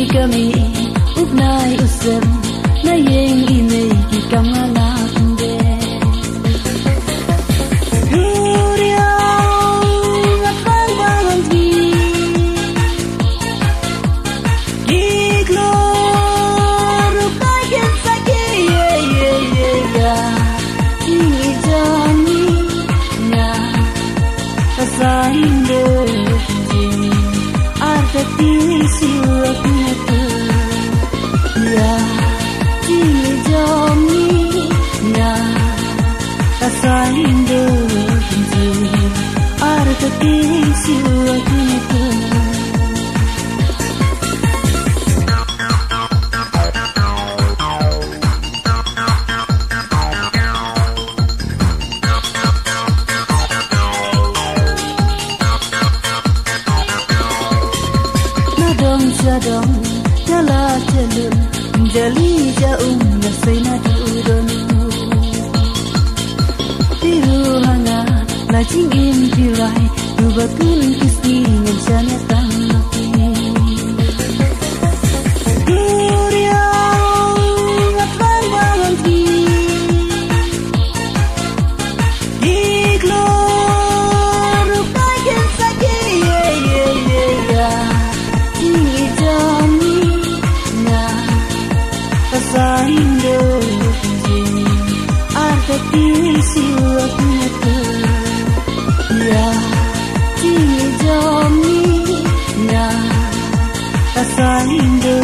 kami ugnay usem na yeng inay ki kamalapde Guriyaw at bang di Giglo rupayan sa kaya Tinijani na kasahin Siwak nete ya cili jami na kasain do pintu artati siwak nete Jadong jala jalun jali jaum nasina turun biru hanga lajing in pirai dubakul kisni nganjanya tanaki Guriyaw at bang di Giglo rupayan sa kaya Kasahin do pinjim artati siwak nete ya cili jami na kasahin do